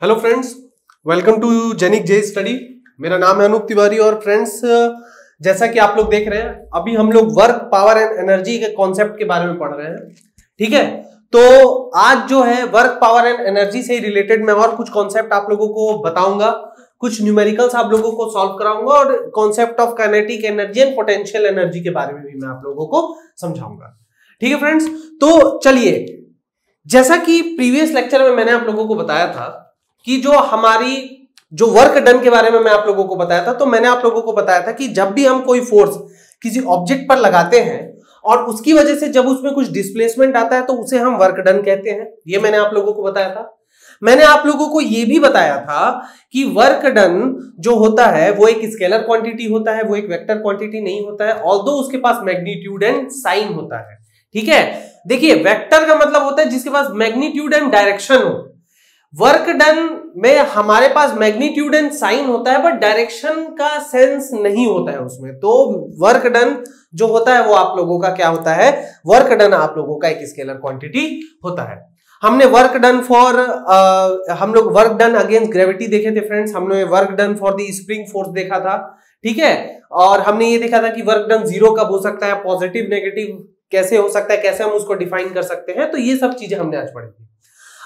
Hello friends, welcome to जेनिक J study. मेरा नाम है अनूप तिवारी और फ्रेंड्स जैसा कि आप लोग देख रहे हैं अभी हम लोग वर्क पावर एंड एनर्जी के कॉन्सेप्ट के बारे में पढ़ रहे हैं। ठीक है, तो आज जो है वर्क पावर एंड एनर्जी से रिलेटेड मैं और कुछ कॉन्सेप्ट आप लोगों को बताऊंगा, कुछ न्यूमेरिकल्स आप लोगों को सॉल्व कराऊंगा और concept of kinetic energy and potential energy के बारे में भी मैं आप लोगों को समझाऊंगा। ठीक है फ्रेंड्स, तो चलिए, जैसा कि प्रीवियस लेक्चर में मैंने आप लोगों को बताया था कि जो वर्क डन के बारे में मैं आप लोगों को बताया था, तो मैंने आप लोगों को बताया था कि जब भी हम कोई फोर्स किसी ऑब्जेक्ट पर लगाते हैं और उसकी वजह से जब उसमें कुछ डिस्प्लेसमेंट आता है तो उसे हम वर्क डन कहते हैं। ये मैंने आप लोगों को बताया था। मैंने आप लोगों को यह भी बताया था कि वर्क डन जो होता है वो एक स्केलर क्वांटिटी होता है, वो एक वेक्टर क्वांटिटी नहीं होता है, ऑल्दो उसके पास मैग्नीट्यूड एंड साइन होता है। ठीक है, देखिए वेक्टर का मतलब होता है जिसके पास मैग्नीट्यूड एंड डायरेक्शन हो। वर्क डन में हमारे पास मैग्नीट्यूड एंड साइन होता है बट डायरेक्शन का सेंस नहीं होता है उसमें। तो वर्क डन जो होता है वो आप लोगों का क्या होता है, वर्क डन आप लोगों का एक स्केलर क्वांटिटी होता है। हमने वर्क डन फॉर हम लोग वर्क डन अगेंस्ट ग्रेविटी देखे थे फ्रेंड्स, हमने work done for the spring force देखा था। ठीक है, और हमने ये देखा था कि वर्क डन जीरो कब हो सकता है, पॉजिटिव नेगेटिव कैसे हो सकता है, कैसे हम उसको डिफाइन कर सकते हैं। तो ये सब चीजें हमने आज पढ़ी थी।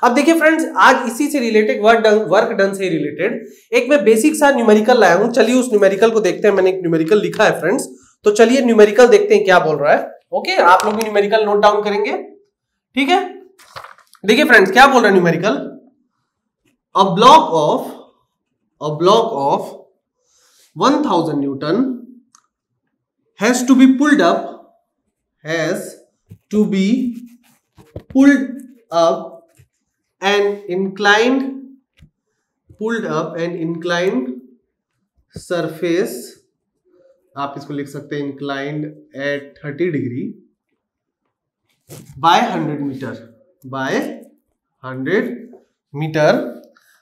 अब देखिए फ्रेंड्स, आज इसी से रिलेटेड वर्क डन से रिलेटेड एक मैं बेसिक सा न्यूमेरिकल लाया हूं। चलिए उस न्यूमेरिकल को देखते हैं। मैंने एक न्यूमेरिकल लिखा है फ्रेंड्स, तो चलिए न्यूमेरिकल देखते हैं क्या बोल रहा है। ओके, आप लोग न्यूमेरिकल नोट डाउन करेंगे। ठीक है, देखिए फ्रेंड्स क्या बोल रहा है numerical. A block of 1000 newton has to be pulled up and pulled up an inclined surface, आप इसको लिख सकते हैं inclined at 30 degree by 100 meter.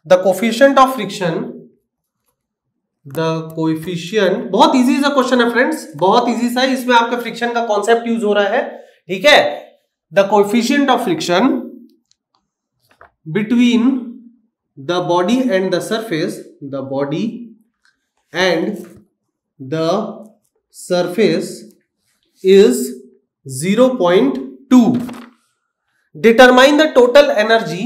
The coefficient of friction, बहुत इजी सा क्वेश्चन है फ्रेंड्स, बहुत इजी सा है। इसमें आपका फ्रिक्शन का कॉन्सेप्ट यूज हो रहा है। ठीक है, the coefficient of friction between the body and the surface is 0.2. determine the total energy,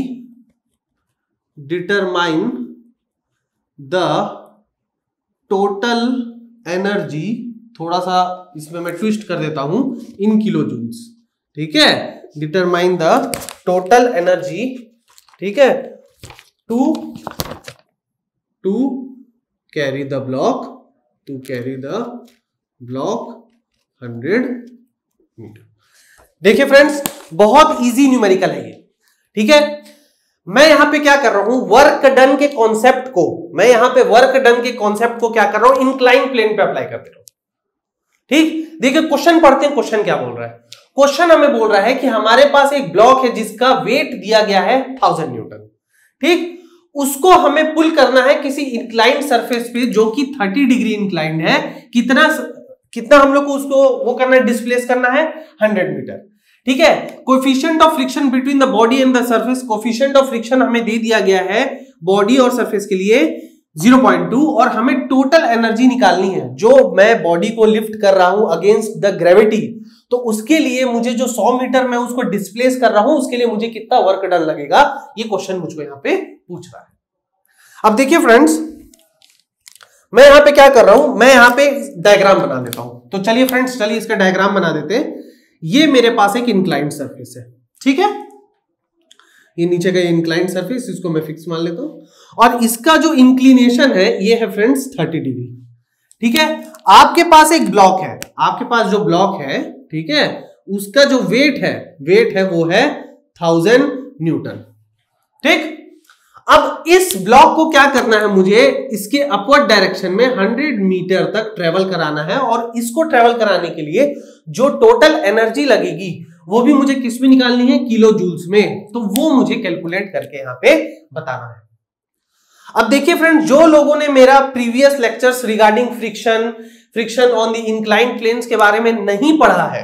थोड़ा सा इसमें मैं ट्विस्ट कर देता हूं, इन किलो जूल्स। ठीक है, डिटरमाइन द टोटल एनर्जी, ठीक है, to carry the block 100 metre. देखिए फ्रेंड्स, बहुत इजी न्यूमेरिकल है ये। ठीक है, मैं यहां पे क्या कर रहा हूं, वर्क डन के कॉन्सेप्ट को क्या कर रहा हूं, इंक्लाइन प्लेन पे अप्लाई कर दे रहा हूं। ठीक, देखिए क्वेश्चन पढ़ते हैं, क्वेश्चन क्या बोल रहा है। क्वेश्चन हमें बोल रहा है कि हमारे पास एक ब्लॉक है जिसका वेट दिया गया है 1000 न्यूटन। ठीक, उसको हमें पुल करना है किसी इंक्लाइंड सरफेस पे जो कि 30 डिग्री इंक्लाइंड है। कितना हम लोग को उसको वो करना है, डिस्प्लेस करना है 100 मीटर। ठीक है, coefficient of friction between the body and the surface, coefficient of friction हमें दे दिया गया है बॉडी और सरफेस के लिए 0.2, और हमें टोटल एनर्जी निकालनी है जो मैं बॉडी को लिफ्ट कर रहा हूं अगेंस्ट द ग्रेविटी। तो उसके लिए मुझे जो 100 मीटर मैं उसको डिस्प्लेस कर रहा हूं, उसके लिए मुझे कितना वर्क डन लगेगा, ये क्वेश्चन मुझको यहां पे पूछ रहा है। अब देखिए फ्रेंड्स, मैं यहां पे क्या कर रहा हूं, मैं यहां पे डायग्राम बना देता हूं। तो चलिए फ्रेंड्स, चलिए इसका डायग्राम बना देते हैं। ये मेरे पास एक इंक्लाइंड सरफेस है। ठीक है, ये नीचे का इंक्लाइंड सरफेस, इसको मैं फिक्स मान लेता हूं, और इसका जो इंक्लिनेशन है ये है फ्रेंड्स 30 डिग्री। ठीक है, आपके पास एक ब्लॉक है, आपके पास जो ब्लॉक है, ठीक है, उसका जो वेट है वो है 1000 न्यूटन। ठीक, अब इस ब्लॉक को क्या करना है, मुझे इसके अपवर्ड डायरेक्शन में 100 मीटर तक ट्रेवल कराना है, और इसको ट्रेवल कराने के लिए जो टोटल एनर्जी लगेगी वो भी मुझे किस में निकालनी है, किलो जूल्स में। तो वो मुझे कैलकुलेट करके यहां पे बताना है। अब देखिए फ्रेंड्स, जो लोगों ने मेरा previous lectures regarding friction on the inclined planes के बारे में नहीं पढ़ा है,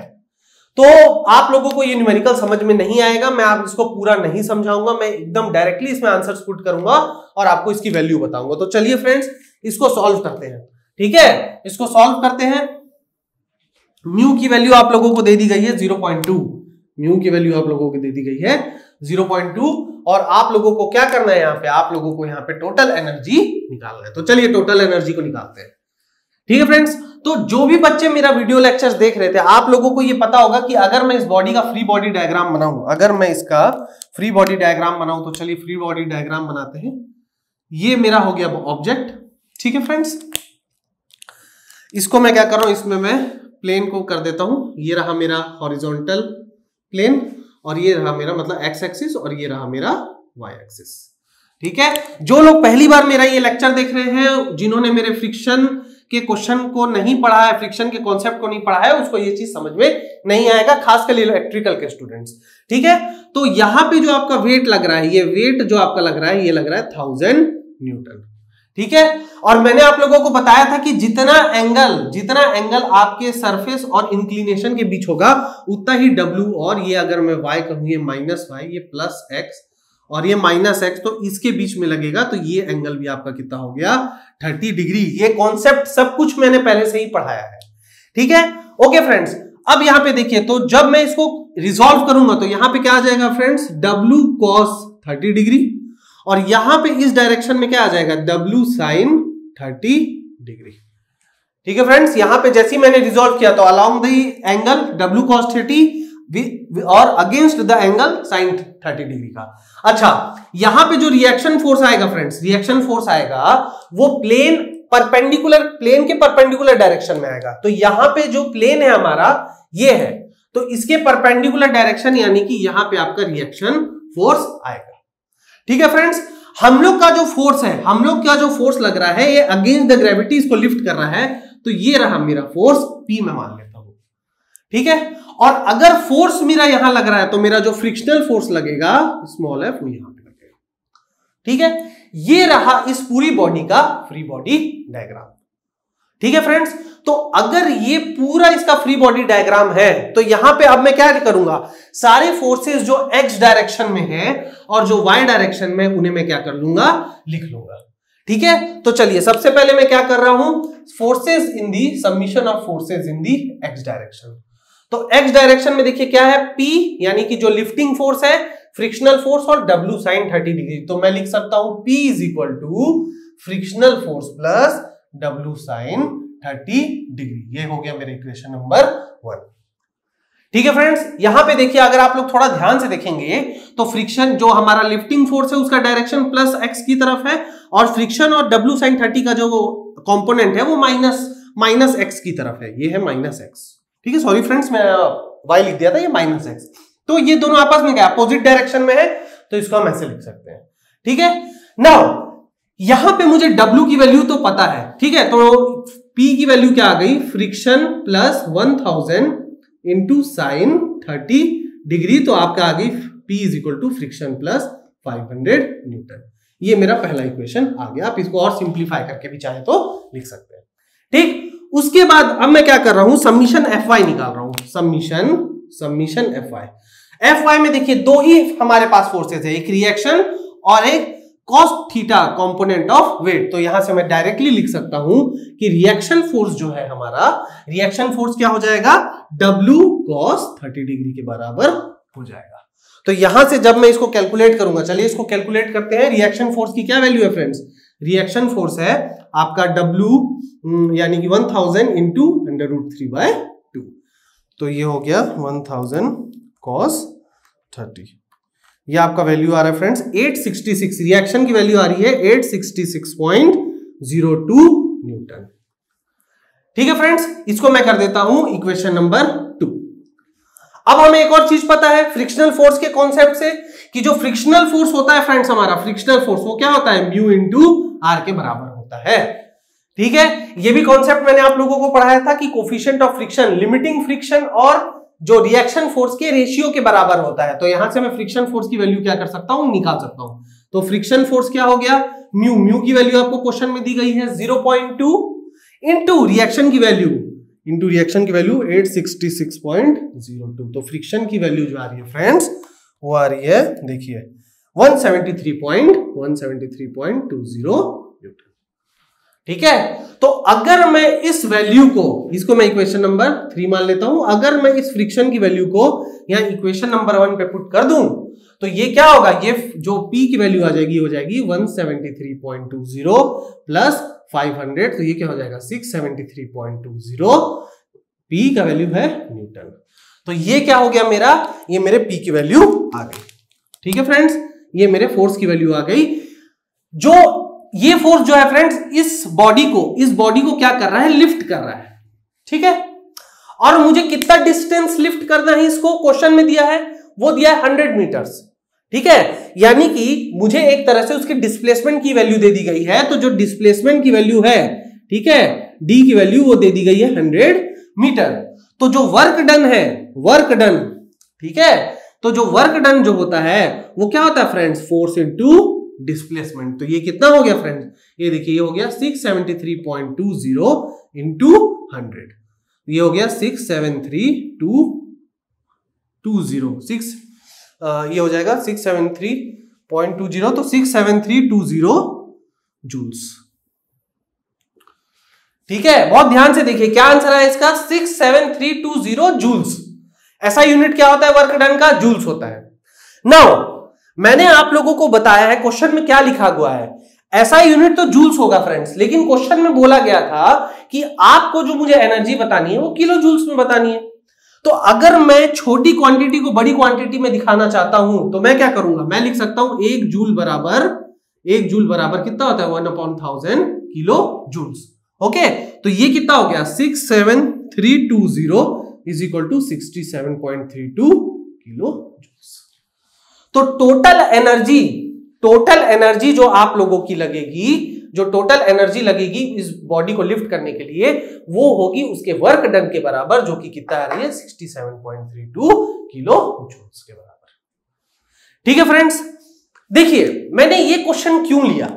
तो आप लोगों को ये न्यूमेरिकल समझ में नहीं आएगा, मैं आप इसको पूरा नहीं समझाऊंगा, मैं एकदम डायरेक्टली इसमें आंसर्स पुट करूंगा और आपको इसकी वैल्यू बताऊंगा। तो चलिए फ्रेंड्स इसको सॉल्व करते हैं। ठीक है, इसको सॉल्व करते हैं। म्यू की वैल्यू आप लोगों को दे दी गई है 0.2, म्यू की वैल्यू आप लोगों को दे दी गई है 0.2 और आप लोगों को क्या करना है, यहाँ पे आप लोगों को यहाँ पे टोटल एनर्जी निकालना है। तो चलिए टोटल एनर्जी को निकालते हैं। ठीक है फ्रेंड्स, तो जो भी बच्चे मेरा वीडियो लेक्चर्स देख रहे थे, आप लोगों को ये पता होगा कि अगर मैं इस बॉडी का फ्री बॉडी डायग्राम बनाऊं, अगर मैं इसका फ्री बॉडी डायग्राम बनाऊं, तो चलिए फ्री बॉडी डायग्राम बनाते हैं। ये मेरा हो गया ऑब्जेक्ट। ठीक है फ्रेंड्स, इसको मैं क्या कर रहा हूं, इसमें मैं प्लेन को कर देता हूं। ये रहा मेरा हॉरिजॉन्टल प्लेन और ये रहा मेरा मतलब एक्स एक्सिस और ये रहा मेरा वाई एक्सिस। ठीक है, जो लोग पहली बार मेरा ये लेक्चर देख रहे हैं, जिन्होंने मेरे फ्रिक्शन के क्वेश्चन को नहीं पढ़ा है, फ्रिक्शन के कॉन्सेप्ट को नहीं पढ़ा है, उसको ये चीज समझ में नहीं आएगा, खासकर इलेक्ट्रिकल के स्टूडेंट्स। ठीक है, तो यहां पे जो आपका वेट लग रहा है, ये वेट जो आपका लग रहा है, ये लग रहा है 1000 न्यूटन। ठीक है, और मैंने आप लोगों को बताया था कि जितना एंगल आपके सरफेस और इंक्लिनेशन के बीच होगा उतना ही W, और ये अगर मैं y कहूं, ये -y, ये +x और ये -x, तो इसके बीच में लगेगा, तो ये एंगल भी आपका कितना हो गया 30 डिग्री। ये कॉन्सेप्ट सब कुछ मैंने पहले से ही पढ़ाया है। ठीक है, ओके फ्रेंड्स, अब यहां पे देखिए, तो जब मैं इसको रिजॉल्व करूंगा तो यहां पे क्या आ जाएगा फ्रेंड्स, W cos 30 डिग्री, और यहां पे इस डायरेक्शन में क्या आ जाएगा, W sin 30 डिग्री। ठीक है फ्रेंड्स, यहां पे जैसे ही मैंने रिजॉल्व किया तो along the angle W cos 30 और against the angle sin 30 degree का। अच्छा, यहां पे जो रिएक्शन फोर्स आएगा फ्रेंड्स, रिएक्शन फोर्स आएगा वो प्लेन के परपेंडिकुलर डायरेक्शन में आएगा। तो यहां पे जो प्लेन है हमारा ये है, तो इसके परपेंडिकुलर डायरेक्शन यानी कि यहां पे आपका रिएक्शन फोर्स आएगा। ठीक है फ्रेंड्स, हम लोग का जो फोर्स लग रहा है, ये अगेंस्ट द ग्रेविटी इसको लिफ्ट कर रहा है, तो ये रहा मेरा फोर्स P में मान लेता हूं। ठीक है, और अगर फोर्स मेरा यहां लग रहा है तो मेरा जो फ्रिक्शनल फोर्स लगेगा स्मॉल f, वो यहां पे लगेगा। ठीक है, ये रहा इस पूरी बॉडी का फ्री बॉडी डायग्राम। ठीक है फ्रेंड्स, तो अगर ये पूरा इसका फ्री बॉडी डायग्राम है, तो यहां पे अब मैं क्या करूंगा, सारे फोर्सेस जो x डायरेक्शन में है और जो y डायरेक्शन में, उन्हें मैं क्या कर लूंगा, लिख लूंगा। ठीक है, तो चलिए सबसे पहले मैं क्या कर रहा हूं, forces in the summation of forces in the x direction. तो x डायरेक्शन में देखिए क्या है, P यानी कि जो लिफ्टिंग फोर्स है, फ्रिक्शनल फोर्स, और W sin 30 डिग्री। तो मैं लिख सकता हूं P = frictional force plus W sin 30 degree. ये हो गया मेरा इक्वेशन नंबर 1। ठीक है फ्रेंड्स, यहां पे देखिए, अगर आप लोग थोड़ा ध्यान से देखेंगे तो फ्रिक्शन जो हमारा लिफ्टिंग फोर्स है उसका डायरेक्शन प्लस x की तरफ है, और फ्रिक्शन और W sin 30 का जो कंपोनेंट है वो माइनस x की तरफ है, ये है -x। ठीक है, सॉरी फ्रेंड्स, मैं y लिख दिया था, ये -x। तो ये दोनों आपस में क्या अपोजिट डायरेक्शन में है, तो इसको हम ऐसे लिख सकते हैं। ठीक है, नाउ यहां पे मुझे W की वैल्यू तो पता है। ठीक है, तो P की वैल्यू क्या आ गई, friction plus 1000 into sine 30 degree, तो आपका आ गई P = फ्रिक्शन प्लस 500 न्यूटन। ये मेरा पहला इक्वेशन आ गया। आप इसको और सिंप्लीफाई करके भी चाहे तो लिख सकते हैं। ठीक, उसके बाद अब मैं क्या कर रहा हूं, समीशन Fy निकाल रहा हूं। समीशन Fy में देखिए दो ही हमारे पास फोर्सेस है, एक रिएक्शन और एक cos theta component of weight. तो यहां से मैं डायरेक्टली लिख सकता हूं कि रिएक्शन फोर्स जो है हमारा, रिएक्शन फोर्स क्या हो जाएगा, W cos 30 डिग्री के बराबर हो जाएगा। तो यहां से जब मैं इसको कैलकुलेट करूंगा, चलिए इसको कैलकुलेट करते हैं। रिएक्शन फोर्स की क्या वैल्यू है फ्रेंड्स, रिएक्शन फोर्स है आपका W यानी कि 1000 इंटू √3/2। तो ये हो गया 1000 cos 30। ये आपका वैल्यू आ रहा है फ्रेंड्स 866, रिएक्शन की वैल्यू आ रही है 866.02 न्यूटन। ठीक है फ्रेंड्स, इसको मैं कर देता हूं इक्वेशन नंबर 2। अब हमें एक और चीज पता है फ्रिक्शनल फोर्स के कॉन्सेप्ट से, कि जो फ्रिक्शनल फोर्स होता है फ्रेंड्स, हमारा फ्रिक्शनल फोर्स वो क्या होता है, म्यू इंटू आर के बराबर होता है। ठीक है, ये भी कॉन्सेप्ट मैंने आप लोगों को पढ़ाया था कि coefficient of friction, limiting friction और जो रिएक्शन फोर्स के रेशियो के बराबर होता है। तो यहां से मैं फ्रिक्शन फोर्स की वैल्यू क्या कर सकता हूं, निकाल सकता हूं। तो फ्रिक्शन फोर्स क्या हो गया, म्यू की वैल्यू आपको क्वेश्चन में दी गई है 0.2 इंटू रिएक्शन की वैल्यू, इंटू रिएक्शन की वैल्यू 866.02। तो फ्रिक्शन की वैल्यू जो आ रही है फ्रेंड्स वो आ रही है, देखिए 173.20 न्यूटन। ठीक है, तो अगर मैं इस वैल्यू को, इसको मैं इक्वेशन नंबर 3 मान लेता हूं, अगर मैं इस फ्रिक्शन की वैल्यू को यहां इक्वेशन नंबर 1 पे पुट कर दूं तो ये क्या होगा, ये जो P की वैल्यू आ जाएगी हो जाएगी 173.20 प्लस 500, तो ये क्या हो जाएगा 673.20। P का वैल्यू है न्यूटन। तो ये क्या हो गया मेरा, ये मेरे P की वैल्यू आ गई। ठीक है फ्रेंड्स, ये मेरे फोर्स की वैल्यू आ गई। जो ये फोर्स जो है फ्रेंड्स इस बॉडी को क्या कर रहा है, लिफ्ट कर रहा है। ठीक है, और मुझे कितना डिस्टेंस लिफ्ट करना है, इसको क्वेश्चन में दिया है, वो दिया है 100 मीटर्स। ठीक है, यानी कि मुझे एक तरह से उसके डिस्प्लेसमेंट की वैल्यू दे दी गई है। तो जो डिस्प्लेसमेंट की वैल्यू है, ठीक है, डी की वैल्यू वो दे दी गई है 100 मीटर। तो जो वर्क डन है, वर्क डन, ठीक है, तो जो वर्क डन जो होता है वो क्या होता है फ्रेंड्स, फोर्स इनटू डिस्प्लेसमेंट। तो ये कितना हो गया फ्रेंड्स, ये देखिए ये हो गया 673.20 इंटू 100, ये हो गया 673.20 ये हो जाएगा 673.20, तो 67320 जूल्स। ठीक है, बहुत ध्यान से देखिए क्या आंसर है इसका, 67320 जूल्स। ऐसा यूनिट क्या होता है वर्क डन का, जूल्स होता है। नाउ मैंने आप लोगों को बताया है क्वेश्चन में क्या लिखा हुआ है, ऐसा यूनिट तो जूल्स होगा फ्रेंड्स, लेकिन क्वेश्चन में बोला गया था कि आपको जो मुझे एनर्जी बतानी है वो किलो जूल्स में बतानी है। तो अगर मैं छोटी क्वांटिटी को बड़ी क्वांटिटी में दिखाना चाहता हूं तो मैं क्या करूंगा, मैं लिख सकता हूं 1 जूल बराबर कितना होता है 1/1000 किलो जूल्स। ओके, तो ये कितना हो गया 67320 is equal to 67.32 kilo joules. तो टोटल एनर्जी जो आप लोगों की लगेगी, जो टोटल एनर्जी लगेगी इस बॉडी को लिफ्ट करने के लिए, वो होगी उसके वर्क डन के बराबर, जो कि कितना आ रही है 67.32 किलो जूल्स के बराबर। ठीक है फ्रेंड्स, देखिए मैंने ये क्वेश्चन क्यों लिया,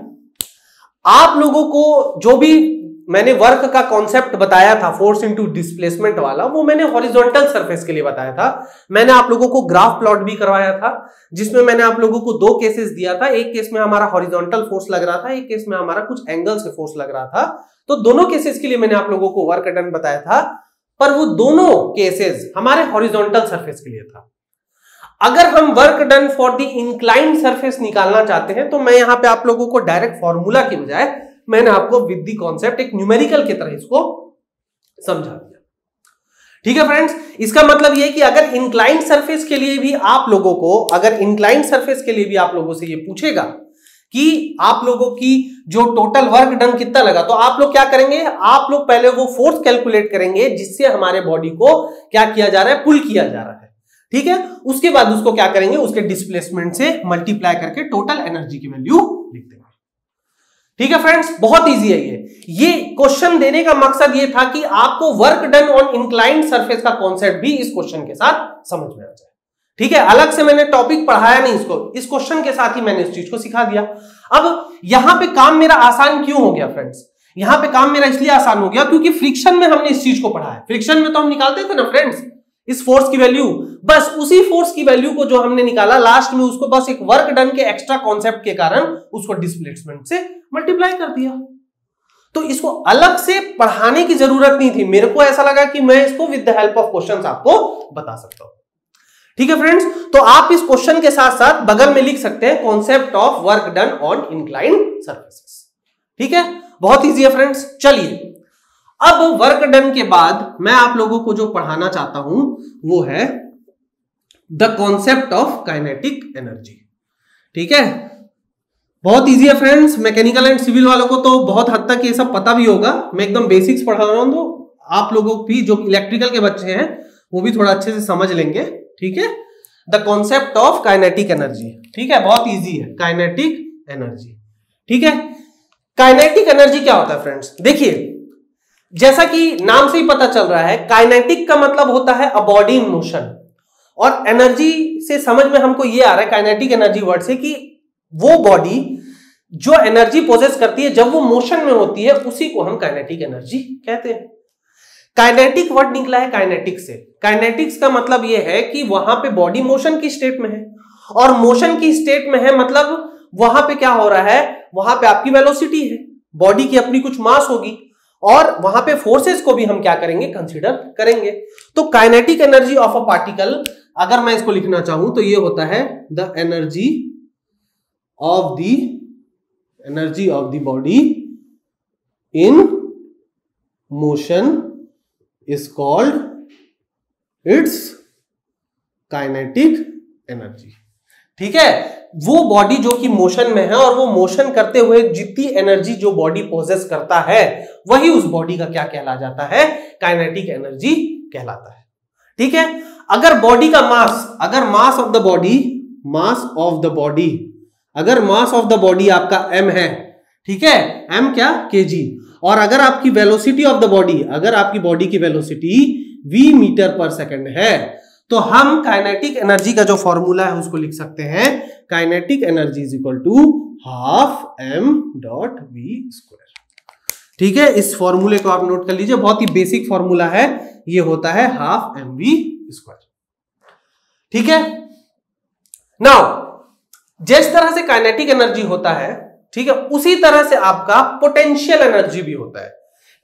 आप लोगों को जो भी मैंने वर्क का कॉन्सेप्ट बताया था फोर्स इनटू डिस्प्लेसमेंट वाला, वो मैंने हॉरिजॉन्टल सरफेस के लिए बताया था। मैंने आप लोगों को ग्राफ प्लॉट भी करवाया था, जिसमें मैंने आप लोगों को 2 केसेस दिया था। एक केस में हमारा हॉरिजॉन्टल फोर्स लग रहा था, एक केस में हमारा कुछ एंगल से फोर्स लग रहा था। तो दोनों केसेस के लिए मैंने आप लोगों को वर्क डन बताया था, पर वो दोनों केसेस हमारे हॉरिजॉन्टल सरफेस के लिए था। अगर हम work done for the inclined surface निकालना चाहते हैं तो मैं यहां पे आप लोगों को डायरेक्ट फॉर्मूला के बजाय मैंने आपको विद द कॉन्सेप्ट एक न्यूमेरिकल की तरह इसको समझा दिया। ठीक है फ्रेंड्स, इसका मतलब यह कि अगर इंक्लाइंड सरफेस के लिए भी आप लोगों को, अगर इंक्लाइंड सरफेस के लिए भी आप लोगों से ये पूछेगा कि आप लोगों की जो टोटल वर्क डन कितना लगा, तो आप लोग क्या करेंगे, आप लोग पहले वो फोर्स कैलकुलेट करेंगे जिससे हमारे बॉडी को क्या किया जा रहा है, पुल किया जा रहा है। ठीक है, उसके बाद उसको क्या करेंगे, उसके डिस्प्लेसमेंट से मल्टीप्लाई करके टोटल एनर्जी की वैल्यू लिख देंगे। ठीक है फ्रेंड्स, बहुत इजी है ये क्वेश्चन देने का मकसद ये था कि आपको work done on inclined surface का कॉन्सेप्ट भी इस क्वेश्चन के साथ समझ में आ जाए। ठीक है, अलग से मैंने टॉपिक पढ़ाया नहीं इसको, इस क्वेश्चन के साथ ही मैंने इस चीज को सिखा दिया। अब यहां पे काम मेरा आसान क्यों हो गया फ्रेंड्स, यहां पे काम मेरा इसलिए आसान हो गया क्योंकि फ्रिक्शन में हमने इस चीज को पढ़ा है। फ्रिक्शन में तो हम निकालते थे ना फ्रेंड्स इस फोर्स की वैल्यू, बस उसी फोर्स की वैल्यू को जो हमने निकाला लास्ट में, उसको बस एक वर्क डन के एक्स्ट्रा कॉन्सेप्ट के कारण उसको डिस्प्लेसमेंट से मल्टीप्लाई कर दिया। तो इसको अलग से पढ़ाने की जरूरत नहीं थी, मेरे को ऐसा लगा कि मैं इसको with the help of questions आपको बता सकता हूं। ठीक है फ्रेंड्स, तो आप इस क्वेश्चन के साथ साथ बगल में लिख सकते हैं concept of work done on inclined surfaces. ठीक है, बहुत इजी है फ्रेंड्स। चलिए अब वर्क डन के बाद मैं आप लोगों को जो पढ़ाना चाहता हूं वो है the concept of kinetic energy. ठीक है, बहुत इजी है फ्रेंड्स। मैकेनिकल एंड सिविल वालों को तो बहुत हद तक ये सब पता भी होगा, मैं एकदम बेसिक्स पढ़ा रहा हूं, तो आप लोगों भी जो इलेक्ट्रिकल के बच्चे हैं वो भी थोड़ा अच्छे से समझ लेंगे। ठीक है, the concept of kinetic energy. ठीक है, बहुत इजी है काइनेटिक एनर्जी। ठीक है, काइनेटिक एनर्जी क्या होता है फ्रेंड्स, देखिए जैसा कि नाम से ही पता चल रहा है, काइनेटिक का मतलब होता है अ बॉडी इन मोशन, और एनर्जी से समझ में हमको ये आ रहा है काइनेटिक एनर्जी वर्ड से कि वो बॉडी जो एनर्जी पोजेस करती है जब वो मोशन में होती है, उसी को हम काइनेटिक एनर्जी कहते हैं। काइनेटिक वर्ड निकला है काइनेटिक से। काइनेटिक्स का मतलब यह है कि वहां पे बॉडी मोशन की स्टेट में है, और मोशन की स्टेट में है मतलब वहां पे क्या हो रहा है, वहां पे आपकी वेलोसिटी है, बॉडी की अपनी कुछ मास होगी, और वहां पे फोर्सेस को भी हम क्या करेंगे, कंसीडर करेंगे। तो kinetic energy of a particle, अगर मैं इसको लिखना चाहूं तो ये होता है the energy of the body in motion is called its kinetic energy. ठीक है, वो बॉडी जो कि मोशन में है और वो मोशन करते हुए जितनी एनर्जी जो बॉडी पोजेस करता है वही उस बॉडी का क्या कहला जाता है, काइनेटिक एनर्जी कहलाता है। ठीक है, अगर बॉडी का मास, अगर मास ऑफ द बॉडी आपका m है, ठीक है, m क्या, kg, और अगर आपकी वेलोसिटी ऑफ द बॉडी, अगर आपकी बॉडी की वेलोसिटी v मीटर पर सेकंड है, तो हम काइनेटिक एनर्जी का जो फॉर्मूला है उसको लिख सकते हैं, kinetic energy is equal to half m.v²। ठीक है, इस फॉर्मूले को आप नोट कर लीजिए, बहुत ही बेसिक फॉर्मूला है, ये होता है हाफ mv²। ठीक है, नाउ जिस तरह से काइनेटिक एनर्जी होता है, ठीक है, उसी तरह से आपका पोटेंशियल एनर्जी भी होता है।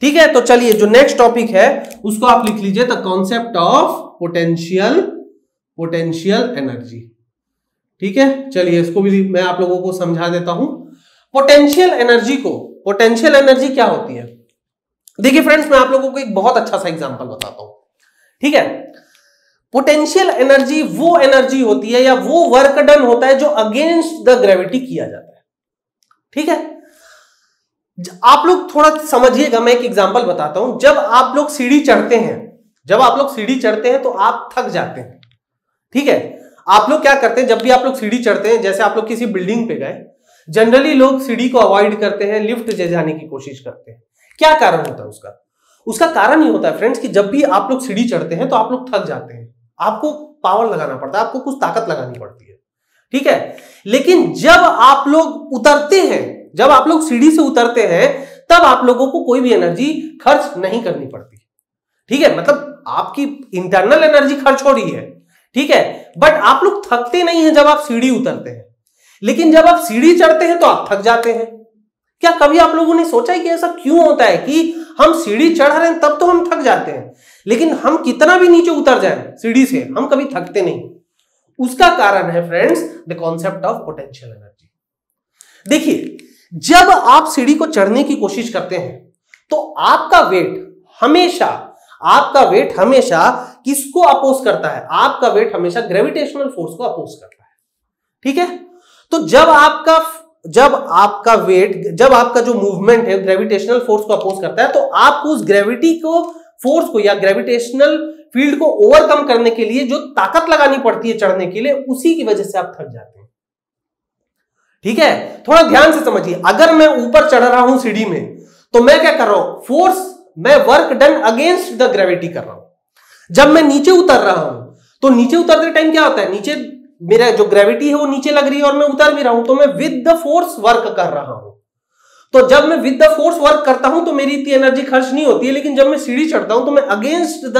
ठीक है, तो चलिए जो नेक्स्ट टॉपिक है उसको आप लिख लीजिए, the concept of potential energy. ठीक है, चलिए इसको भी मैं आप लोगों को समझा देता हूं। पोटेंशियल एनर्जी क्या होती है? देखिए फ्रेंड्स, मैं आप लोगों को एक बहुत अच्छा सा एग्जांपल बताता हूं। ठीक है, पोटेंशियल एनर्जी वो एनर्जी होती है या वो वर्क डन होता है जो अगेंस्ट द ग्रेविटी किया जाता है। ठीक है, आप लोग थोड़ा समझिएगा, मैं एक एग्जांपल बताता हूं। जब आप लोग सीढ़ी चढ़ते हैं तो आप थक जाते हैं। ठीक है, आप लोग क्या करते हैं, जब भी आप लोग सीढ़ी चढ़ते हैं, जैसे आप लोग किसी बिल्डिंग पे गए, जनरली लोग सीढ़ी को अवॉइड करते हैं, लिफ्ट से जाने की कोशिश करते हैं। क्या कारण होता है उसका कारण ये होता है फ्रेंड्स कि जब भी आप लोग सीढ़ी चढ़ते हैं तो आप लोग थक जाते हैं, आपको पावर लगाना पड़ता है, आपको कुछ ताकत लगानी पड़ती है। ठीक है, लेकिन जब आप लोग उतरते हैं, जब आप लोग सीढ़ी से उतरते हैं, तब आप लोगों को कोई भी एनर्जी खर्च नहीं करनी पड़ती। ठीक है, मतलब आपकी इंटरनल एनर्जी खर्च हो रही है, ठीक है, बट आप लोग थकते नहीं हैं जब आप सीढ़ी उतरते हैं, लेकिन जब आप सीढ़ी चढ़ते हैं तो आप थक जाते हैं। क्या कभी आप लोगों ने सोचा है कि ऐसा क्यों होता है कि हम सीढ़ी चढ़ रहे हैं तब तो हम थक जाते हैं, लेकिन हम कितना भी नीचे उतर जाएं सीढ़ी से हम कभी थकते नहीं? उसका कारण है friends the concept of potential energy. देखिए, जब आप सीढ़ी को चढ़ने की कोशिश करते हैं तो आपका वेट हमेशा किसको अपोज करता है? आपका वेट हमेशा ग्रेविटेशनल फोर्स को अपोज करता है। ठीक है, तो जब आपका जो मूवमेंट है ग्रेविटेशनल फोर्स को अपोज करता है, तो आपको उस ग्रेविटी को फोर्स को या ग्रेविटेशनल फील्ड को ओवरकम करने के लिए जो ताकत लगानी पड़ती है चढ़ने के लिए, उसी की वजह से आप थक जाते हैं। ठीक है, थोड़ा ध्यान से समझिए। अगर मैं ऊपर चढ़ रहा हूं सीढ़ी में, तो मैं क्या कर रहा हूं, मैं work done against the gravity कर रहा हूं। जब मैं नीचे उतर रहा हूं, तो नीचे उतरते टाइम क्या होता है, नीचे मेरा जो ग्रेविटी है वो नीचे लग रही है और मैं उतर भी रहा हूं, तो मैं विद द फोर्स वर्क कर रहा हूं। तो जब मैं विद द फोर्स वर्क करता हूं तो मेरी इतनी एनर्जी खर्च नहीं होती है, लेकिन जब मैं सीढ़ी चढ़ता हूं तो मैं against the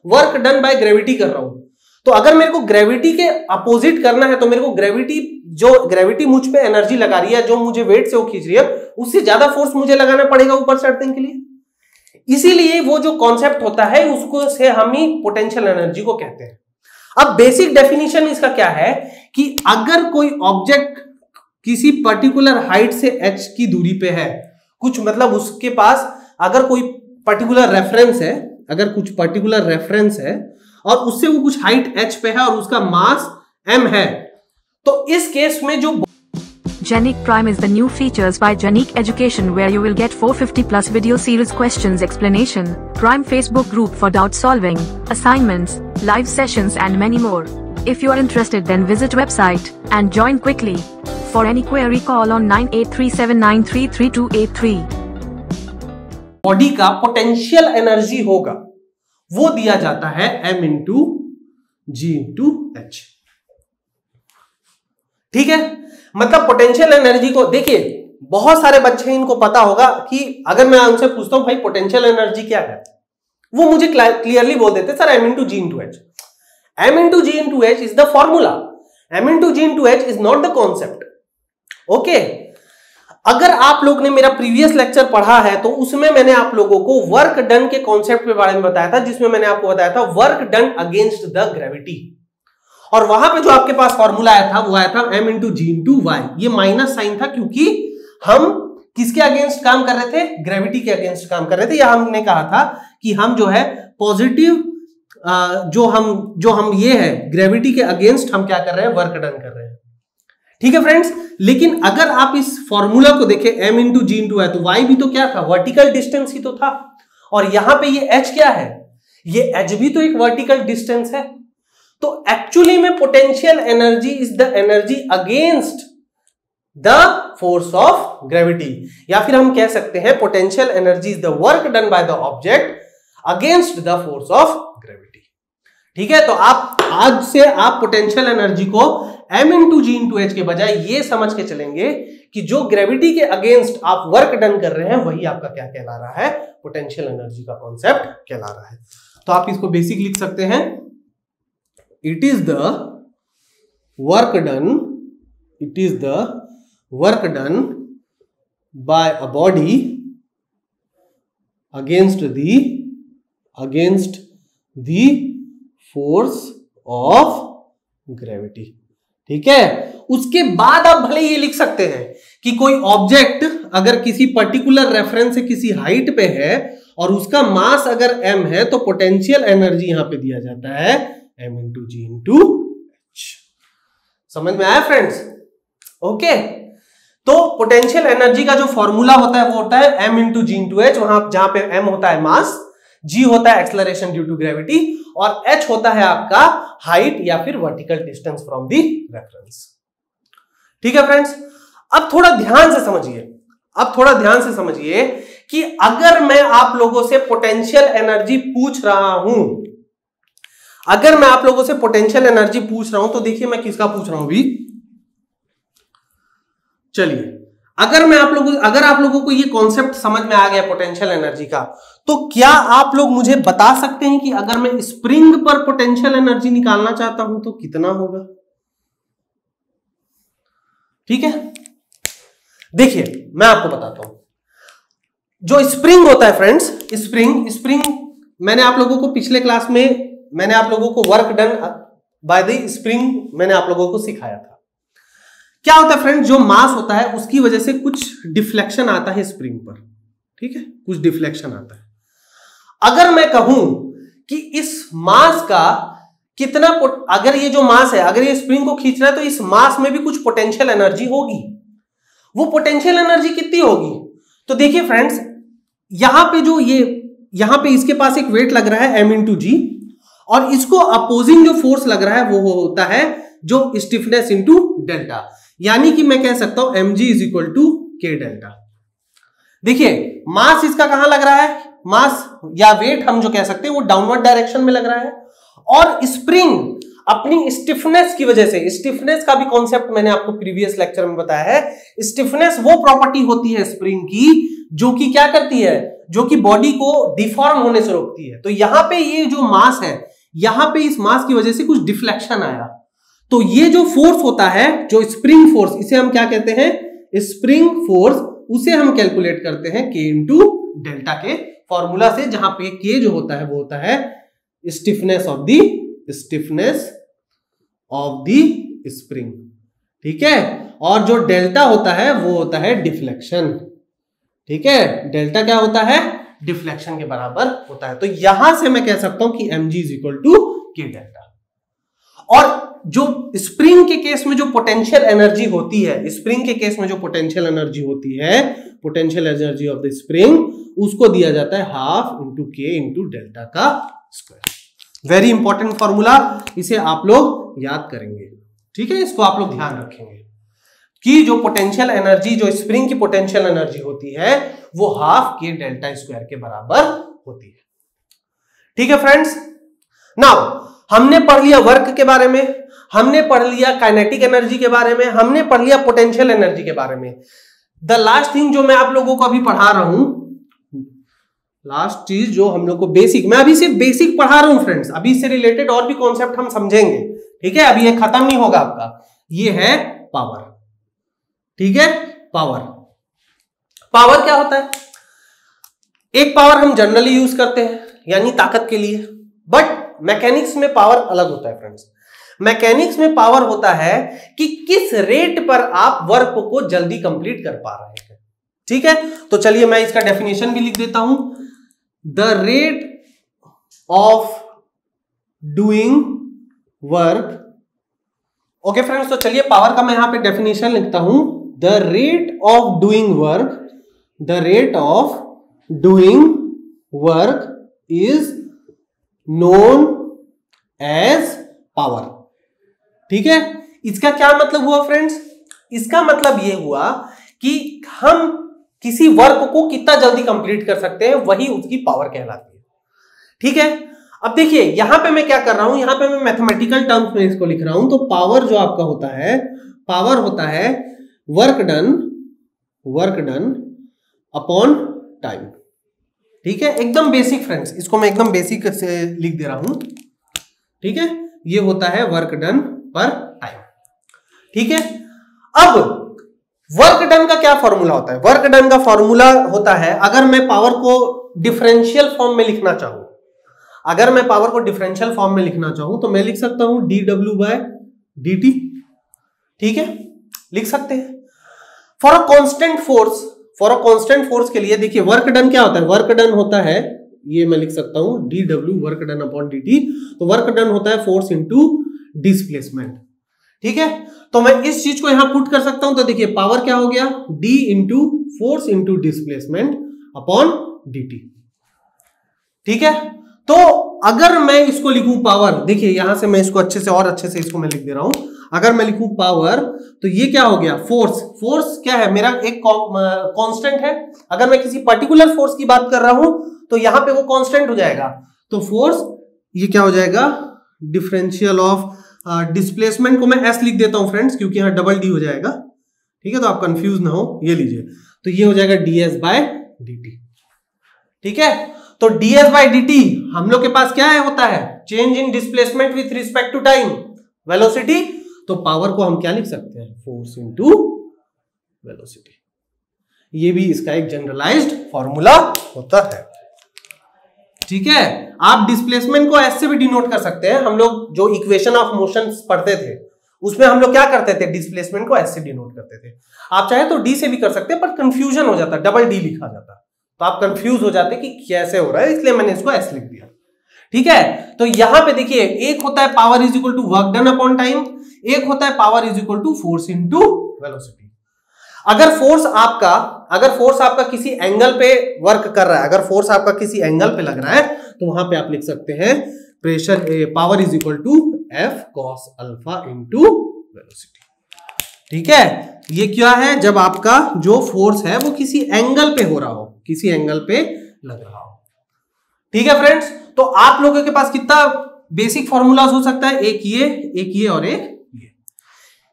work done by gravity कर रहा हूं। तो अगर मेरे को ग्रेविटी के अपोजिट करना है, तो मेरे को ग्रेविटी मुझ पे एनर्जी लगा रही है, जो मुझे वेट से वो खींच रही है, उससे ज्यादा फोर्स मुझे लगाना पड़ेगा ऊपर चढ़ने के लिए। इसीलिए वो जो कॉन्सेप्ट होता है उसको से हम ही पोटेंशियल एनर्जी को कहते हैं। अब बेसिक डेफिनेशन इसका क्या है कि अगर कोई ऑब्जेक्ट किसी पर्टिकुलर हाइट से h की दूरी पे है, कुछ मतलब उसके पास अगर कोई पर्टिकुलर रेफरेंस है और उससे वो कुछ हाइट h पे है और उसका मास m है, तो इस केस में जो Genic Prime is the new features by Genic Education where you will get 450 plus video series questions explanation, Prime Facebook group for doubt solving, assignments, live sessions and many more. If you are interested then visit website and join quickly. For any query call on 9837933283. Body का potential energy होगा वो दिया जाता है m into जी into H. ठीक है, मतलब potential energy को देखिए, बहुत सारे बच्चे इनको पता होगा कि अगर मैं उनसे पूछता हूं भाई पोटेंशियल एनर्जी क्या है, वो मुझे क्लियरली बोल देते sir m into g into h. m into g into h is the formula. m into g into h is not the concept. Okay अगर आप लोग ने मेरा प्रीवियस लेक्चर पढ़ा है तो उसमें मैंने आप लोगों को वर्क डन के कॉन्सेप्ट के बारे में बताया था, जिसमें मैंने आपको बताया था work done against the gravity, और वहां पे जो आपके पास फॉर्मूला आया था वो आया था m into g into y. ये माइनस साइन था क्योंकि हम किसके अगेंस्ट काम कर रहे थे, ग्रेविटी के अगेंस्ट काम कर रहे थे, या हमने कहा था कि हम जो है पॉजिटिव जो हम ये है ग्रेविटी के अगेंस्ट हम क्या कर रहे हैं, वर्क डन कर रहे हैं. ठीक है फ्रेंड्स, लेकिन अगर आप इस फॉर्मूला को देखें m into g into y, तो y भी तो क्या था, वर्टिकल डिस्टेंस ही तो था, और यहां पे ये h क्या है, ये h भी तो एक वर्टिकल डिस्टेंस है. तो एक्चुअली में potential energy is the energy against the force of gravity, या फिर हम कह सकते हैं potential energy is the work done by the object against the force of gravity. ठीक है, तो आप आज से आप पोटेंशियल एनर्जी को m into g into h के बजाय ये समझ के चलेंगे कि जो ग्रेविटी के अगेंस्ट आप वर्क डन कर रहे हैं वही आपका क्या कहला रहा है, पोटेंशियल एनर्जी का कॉन्सेप्ट कहला रहा है. तो आप इसको बेसिक लिख सकते हैं, it is the work done by a body against the force of gravity. ठीक है, उसके बाद आप भले ये लिख सकते हैं कि कोई ऑब्जेक्ट अगर किसी पर्टिकुलर रेफरेंस से किसी हाइट पे है और उसका मास अगर m है तो पोटेंशियल एनर्जी यहां पे दिया जाता है m into g into h. समझ में आया फ्रेंड्स? ओके, तो पोटेंशियल एनर्जी का जो फॉर्मूला होता है वो होता है m into g into h, वहां जहां पे m होता है मास, g होता है एक्सेलरेशन ड्यू टू ग्रेविटी, और h होता है आपका हाइट या फिर vertical distance from the reference. ठीक है फ्रेंड्स, अब थोड़ा ध्यान से समझिए कि अगर मैं आप लोगों से पोटेंशियल एनर्जी पूछ रहा हूं, तो देखिए मैं किसका पूछ रहा हूं अभी. चलिए, अगर आप लोगों को ये कॉन्सेप्ट समझ में आ गया पोटेंशियल एनर्जी का, तो क्या आप लोग मुझे बता सकते हैं कि अगर मैं स्प्रिंग पर पोटेंशियल एनर्जी निकालना चाहता हूं तो कितना होगा? ठीक है, देखिए मैं आपको बताता हूं. जो स्प्रिंग होता है फ्रेंड्स, स्प्रिंग मैंने आप लोगों को पिछले क्लास में मैंने आप लोगों को work done by the spring मैंने आप लोगों को सिखाया था. क्या होता है फ्रेंड्स, जो मास होता है उसकी वजह से कुछ डिफ्लेक्शन आता है स्प्रिंग पर. ठीक है, कुछ डिफ्लेक्शन आता है. अगर मैं कहूं कि इस मास का कितना अगर ये जो मास है, अगर ये स्प्रिंग को खींच रहा है तो इस मास में भी कुछ पोटेंशियल एनर्जी होगी. वो पोटेंशियल एनर्जी कितनी होगी? तो देखिए फ्रेंड्स, यहां पे इसके पास एक वेट लग रहा है m into g, और इसको अपोजिंग जो फोर्स लग रहा है वो होता है जो स्टिफनेस इंटू डेल्टा, यानी कि मैं कह सकता हूं mg is equal to k delta. देखिए मास इसका कहां लग रहा है, मास या वेट हम जो कह सकते हैं वो डाउनवर्ड डायरेक्शन में लग रहा है, और स्प्रिंग अपनी स्टिफनेस की वजह से, स्टिफनेस का भी कॉन्सेप्ट मैंने आपको प्रीवियस लेक्चर में बताया है. स्टिफनेस वो प्रॉपर्टी होती है स्प्रिंग की जो कि क्या करती है, जो कि बॉडी को डिफॉर्म होने से रोकती है. तो यहां पे ये जो मास है, यहां पे इस मास की वजह से कुछ डिफ्लेक्शन आया, तो ये जो फोर्स होता है, जो स्प्रिंग फोर्स, इसे हम क्या कहते हैं, स्प्रिंग फोर्स, उसे हम कैलकुलेट करते हैं k इंटू डेल्टा के फॉर्मूला से, जहां पे k जो होता है वो होता है स्टिफनेस ऑफ द स्प्रिंग. ठीक है, और जो डेल्टा होता है वो होता है डिफ्लेक्शन. ठीक है, डेल्टा क्या होता है, डिफ्लेक्शन के बराबर होता है. तो यहां से मैं कह सकता हूं कि mg is equal to k delta. और जो स्प्रिंग के केस में जो पोटेंशियल एनर्जी होती है, potential energy of the spring, उसको दिया जाता है half into k into delta का स्क्वायर. वेरी इंपॉर्टेंट फॉर्मूला, इसे आप लोग याद करेंगे. ठीक है, इसको आप लोग ध्यान रखेंगे कि जो पोटेंशियल एनर्जी, जो स्प्रिंग की पोटेंशियल एनर्जी होती है वो हाफ k डेल्टा स्क्वायर के बराबर होती है. ठीक है फ्रेंड्स, नाउ हमने पढ़ लिया वर्क के बारे में, हमने पढ़ लिया काइनेटिक एनर्जी के बारे में, हमने पढ़ लिया पोटेंशियल एनर्जी के बारे में. द लास्ट थिंग जो मैं आप लोगों को अभी पढ़ा रहा हूं लास्ट चीज जो हम लोग को बेसिक, मैं अभी सिर्फ बेसिक पढ़ा रहा हूं फ्रेंड्स, अभी से रिलेटेड और भी कॉन्सेप्ट हम समझेंगे, ठीक है, अभी ये खत्म नहीं होगा आपका। ये है पावर, ठीक है, पावर। पावर क्या होता है? एक पावर हम जनरली यूज करते हैं यानी ताकत के लिए, बट मैकेनिक्स में पावर अलग होता है फ्रेंड्स। मैकेनिक्स में पावर होता है कि किस रेट पर आप वर्क को जल्दी कंप्लीट कर पा रहे हैं, ठीक है। तो चलिए मैं इसका डेफिनेशन भी लिख देता हूं, the rate of doing work. Okay friends, तो चलिए पावर का मैं यहां पे डेफिनेशन लिखता हूं, the rate of doing work, the rate of doing work is known as power, ठीक है। इसका क्या मतलब हुआ फ्रेंड्स? इसका मतलब यह हुआ कि हम किसी वर्क को कितना जल्दी कंप्लीट कर सकते हैं, वही उसकी पावर कहलाती है, ठीक है। अब देखिए यहां पे मैं क्या कर रहा हूं, यहां पे मैं मैथमेटिकल टर्म्स में इसको लिख रहा हूं। तो पावर जो आपका होता है, पावर होता है वर्क डन अपॉन टाइम, ठीक है। एकदम बेसिक फ्रेंड्स, इसको मैं एकदम बेसिक से लिख दे रहा हूं, ठीक है। ये होता है वर्क डन पर टाइम, ठीक है। अब वर्क डन का क्या फॉर्मूला होता है? वर्क डन का फॉर्मूला होता है, अगर मैं पावर को डिफरेंशियल फॉर्म में लिखना चाहूं, अगर मैं पावर को डिफरेंशियल फॉर्म में लिखना चाहूं तो मैं लिख सकता हूं dw बाय dt, ठीक है, लिख सकते हैं। For a constant force, for a constant force के लिए देखिए वर्क डन क्या होता है? वर्क डन होता है, ये मैं लिख सकता हूं dw work done upon dt। तो वर्क डन होता है फोर्स इंटू डिस्प्लेसमेंट, ठीक है। तो मैं इस चीज को यहां पुट कर सकता हूं, तो देखिए पावर क्या हो गया, d into force into displacement upon dt, ठीक है। तो अगर मैं इसको लिखूं पावर, देखिए यहां से मैं इसको अच्छे से और अच्छे से इसको मैं लिख दे रहा हूं। अगर मैं लिखूं पावर तो ये क्या हो गया, फोर्स। फोर्स क्या है? मेरा एक कांस्टेंट है। अगर मैं किसी पर्टिकुलर फोर्स की बात कर रहा हूं तो यहां पे वो कांस्टेंट हो जाएगा। तो फोर्स ये क्या हो जाएगा, डिफरेंशियल ऑफ डिस्प्लेसमेंट को मैं एस लिख देता हूं फ्रेंड्स, क्योंकि यहां डबल डी हो जाएगा, ठीक है, तो आप कंफ्यूज ना हो। ये लीजिए, तो ये हो जाएगा ds बाय dt, ठीक है। तो ds बाय dt हम लोग के पास क्या है, होता है change in displacement with respect to time, velocity. तो पावर को हम क्या लिख सकते हैं, फोर्स इंटू वेलोसिटी। ये भी इसका एक जनरलाइज्ड फॉर्मूला होता है, ठीक है। आप डिस्प्लेसमेंट को ऐसे भी डिनोट कर सकते हैं। हम लोग जो इक्वेशन ऑफ मोशन पढ़ते थे उसमें हम लोग क्या करते थे, डिस्प्लेसमेंट को ऐसे डिनोट करते थे। आप चाहे तो डी से भी कर सकते हैं, पर कंफ्यूजन हो जाता, डबल डी लिखा जाता, तो आप कंफ्यूज हो जाते कि कैसे हो रहा है, इसलिए मैंने इसको ऐसे लिख दिया, ठीक है। तो यहां पे देखिए एक होता है power is equal to work done upon time, एक होता है power is equal to force into velocity. अगर फोर्स आपका किसी एंगल पे वर्क कर रहा है, अगर फोर्स आपका किसी एंगल पे लग रहा है, तो वहां पे आप लिख सकते हैं pressure power is equal to f cos alpha into velocity, ठीक है। ये क्या है, जब आपका जो फोर्स है वो किसी एंगल पे हो रहा हो, किसी एंगल पे लग रहा हो, ठीक है फ्रेंड्स। तो आप लोगों के पास कितना बेसिक फॉर्मूलाज हो सकता है, एक ये और एक ये।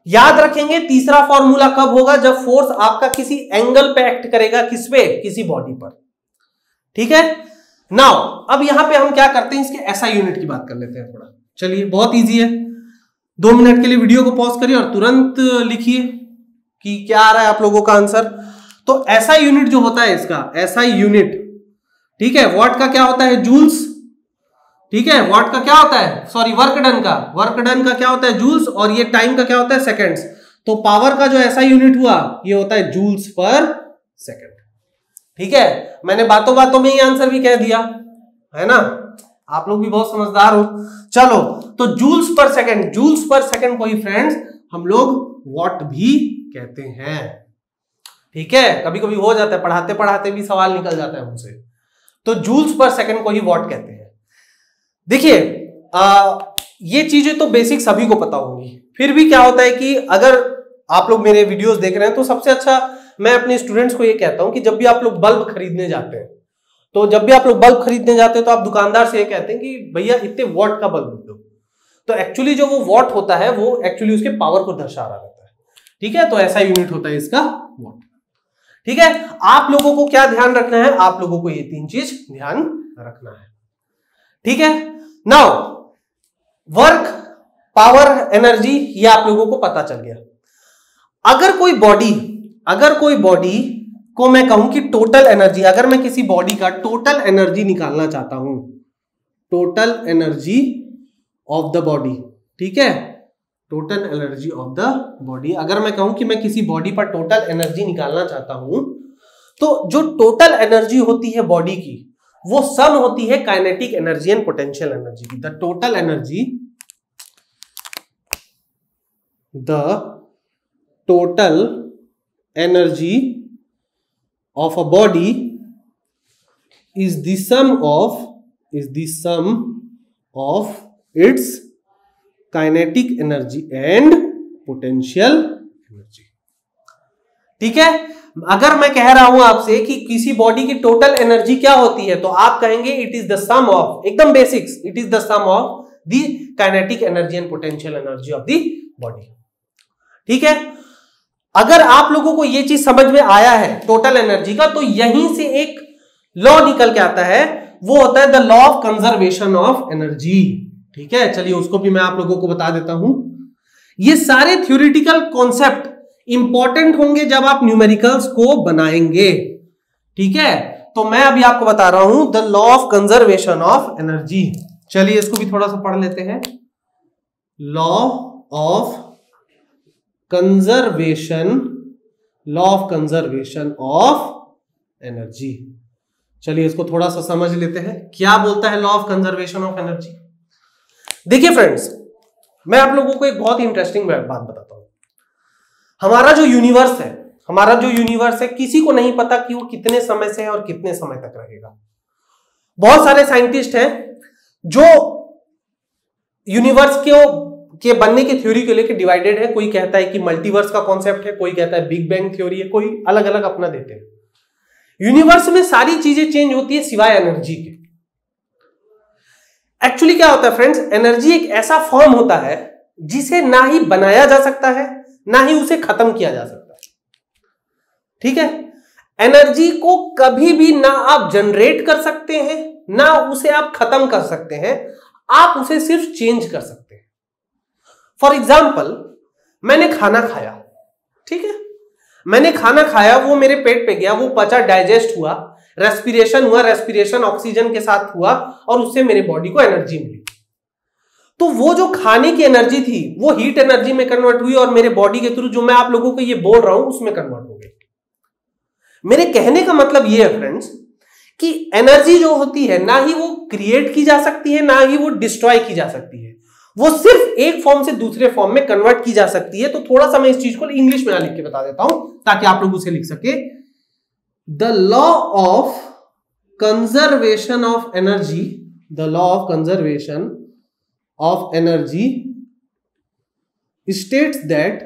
याद रखेंगे तीसरा फॉर्मूला कब होगा, जब फोर्स आपका किसी एंगल पे एक्ट करेगा, किस पे, किसी बॉडी पर, ठीक है। नाउ अब यहां पे हम क्या करते हैं, इसके एसआई यूनिट की बात कर लेते हैं थोड़ा। चलिए बहुत इजी है, 2 मिनट के लिए वीडियो को पॉज करिए और तुरंत लिखिए कि क्या आ रहा है आप लोगों का आंसर। तो एसआई यूनिट जो होता है इसका, एसआई यूनिट, ठीक है, वॉट का क्या होता है, जूल्स, ठीक है। वॉट का क्या होता है, सॉरी वर्क डन का क्या होता है, जूल्स, और ये टाइम का क्या होता है, सेकंड्स। तो पावर का जो एसआई यूनिट हुआ ये होता है जूल्स पर सेकंड, ठीक है। मैंने बातों बातों में ही आंसर भी कह दिया है ना, आप लोग भी बहुत समझदार हो। चलो तो जूल्स पर सेकंड को ही फ्रेंड्स हम लोग वॉट भी कहते हैं, ठीक है। कभी कभी हो जाता है, पढ़ाते पढ़ाते भी सवाल निकल जाता है मुझसे, तो जूल्स पर सेकंड को ही वॉट कहते हैं। देखिए ये चीजें तो बेसिक सभी को पता होंगी, फिर भी क्या होता है कि अगर आप लोग मेरे वीडियोस देख रहे हैं तो सबसे अच्छा मैं अपने स्टूडेंट्स को ये कहता हूं कि जब भी आप लोग बल्ब खरीदने जाते हैं, तो आप दुकानदार से ये कहते हैं कि भैया इतने वॉट का बल्ब दो। तो एक्चुअली जो वो वॉट होता है वो एक्चुअली उसके पावर को दर्शा रहा रहता है, ठीक है। तो ऐसा यूनिट होता है इसका वॉट, ठीक है, आप लोगों को क्या ध्यान रखना है, आप लोगों को ये 3 चीज ध्यान रखना है। ठीक है, नाउ वर्क, पावर, एनर्जी, ये आप लोगों को पता चल गया। अगर कोई बॉडी को मैं कहूं कि टोटल एनर्जी, अगर मैं किसी बॉडी का टोटल एनर्जी निकालना चाहता हूं, total energy of the body, ठीक है, total energy of the body, अगर मैं कहूं कि मैं किसी बॉडी पर टोटल एनर्जी निकालना चाहता हूं, तो जो टोटल एनर्जी होती है बॉडी की, वो सम होती है kinetic energy and potential energy की। The total energy of a body is the sum of its kinetic energy and potential energy। ठीक है, अगर मैं कह रहा हूं आपसे कि किसी बॉडी की टोटल एनर्जी क्या होती है, तो आप कहेंगे it is the sum of, एकदम basics, it is the sum of the kinetic energy and potential energy of the body. ठीक है, अगर आप लोगों को यह चीज समझ में आया है टोटल एनर्जी का, तो यहीं से एक लॉ निकल के आता है, वो होता है the law of conservation of energy. ठीक है, चलिए उसको भी मैं आप लोगों को बता देता हूं। ये सारे थ्योरेटिकल कॉन्सेप्ट इंपॉर्टेंट होंगे जब आप न्यूमेरिकल्स को बनाएंगे। ठीक है, तो मैं अभी आपको बता रहा हूं the law of conservation of energy. चलिए इसको भी थोड़ा सा पढ़ लेते हैं। Law of conservation of energy. चलिए इसको थोड़ा सा समझ लेते हैं, क्या बोलता है law of conservation of energy. देखिए फ्रेंड्स, मैं आप लोगों को एक बहुत ही इंटरेस्टिंग बात बताता हूं। हमारा जो यूनिवर्स है, किसी को नहीं पता कि वो कितने समय से है और कितने समय तक रहेगा। बहुत सारे साइंटिस्ट हैं जो यूनिवर्स के बनने की थ्योरी को लेकर डिवाइडेड है। कोई कहता है कि मल्टीवर्स का कॉन्सेप्ट है, कोई कहता है बिग बैंग थ्योरी है, कोई अलग अलग अपना देते हैं। यूनिवर्स में सारी चीजें चेंज होती है सिवाय एनर्जी के। एक्चुअली क्या होता है फ्रेंड्स, एनर्जी एक ऐसा फॉर्म होता है जिसे ना ही बनाया जा सकता है, ना ही उसे खत्म किया जा सकता है। ठीक है, एनर्जी को कभी भी ना आप जनरेट कर सकते हैं, ना उसे आप खत्म कर सकते हैं, आप उसे सिर्फ चेंज कर सकते हैं। फॉर एग्जाम्पल, मैंने खाना खाया, ठीक है, मैंने खाना खाया, वो मेरे पेट पे गया, वो पचा, डाइजेस्ट हुआ, रेस्पिरेशन ऑक्सीजन के साथ हुआ और उससे मेरे बॉडी को एनर्जी मिली। तो वो जो खाने की एनर्जी थी वो हीट एनर्जी में कन्वर्ट हुई और मेरे बॉडी के थ्रू जो मैं आप लोगों को ये बोल रहा हूं उसमें कन्वर्ट हो गई। मेरे कहने का मतलब ये है फ्रेंड्स कि एनर्जी जो होती है ना ही वो क्रिएट की जा सकती है, ना ही वो डिस्ट्रॉय की जा सकती है, वो सिर्फ एक फॉर्म से दूसरे फॉर्म में कन्वर्ट की जा सकती है। तो थोड़ा सा मैं इस चीज को इंग्लिश में लिख के बता देता हूं ताकि आप लोग उसे लिख सके। The law of conservation of energy, the law of conservation of energy states that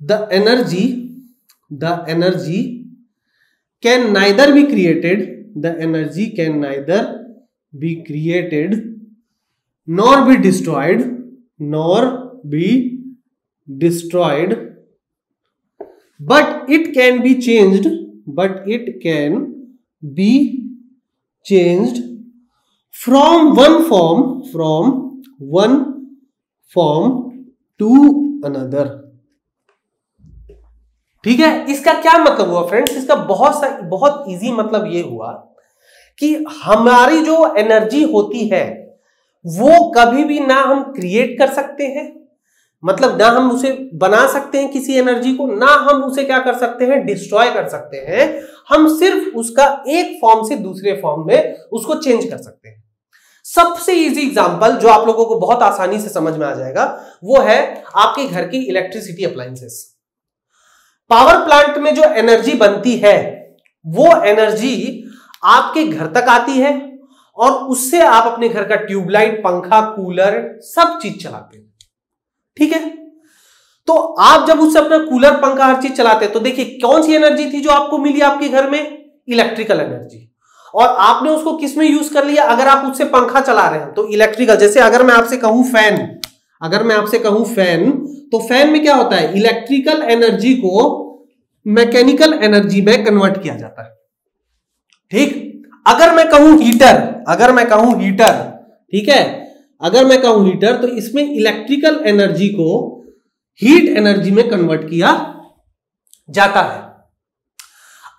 the energy can neither be created, nor be destroyed, but it can be changed from one form to another। ठीक है, इसका क्या मतलब हुआ friends, इसका बहुत easy मतलब ये हुआ कि हमारी जो एनर्जी होती है वो कभी भी ना हम क्रिएट कर सकते हैं, मतलब ना हम उसे बना सकते हैं किसी एनर्जी को, ना हम उसे क्या कर सकते हैं, डिस्ट्रॉय कर सकते हैं। हम सिर्फ उसका एक फॉर्म से दूसरे फॉर्म में उसको चेंज कर सकते हैं। सबसे इजी एग्जांपल जो आप लोगों को बहुत आसानी से समझ में आ जाएगा वो है आपके घर की इलेक्ट्रिसिटी अप्लायंसेस। पावर प्लांट में जो एनर्जी बनती है वो एनर्जी आपके घर तक आती है और उससे आप अपने घर का ट्यूबलाइट, पंखा, कूलर सब चीज चलाते हैं। ठीक है, तो आप जब उससे अपना कूलर, पंखा, हर चीज चलाते हैं तो देखिए कौन सी एनर्जी थी जो आपको मिली आपके घर में, इलेक्ट्रिकल एनर्जी, और आपने उसको किस में यूज कर लिया। अगर आप उससे पंखा चला रहे हैं तो इलेक्ट्रिकल, जैसे अगर मैं आपसे कहूं फैन, अगर मैं आपसे कहूं फैन, तो फैन में क्या होता है, इलेक्ट्रिकल एनर्जी को मैकेनिकल एनर्जी में कन्वर्ट किया जाता है। ठीक, अगर मैं कहूं हीटर, ठीक है, अगर मैं कहूं हीटर, तो इसमें इलेक्ट्रिकल एनर्जी को हीट एनर्जी में कन्वर्ट किया जाता है।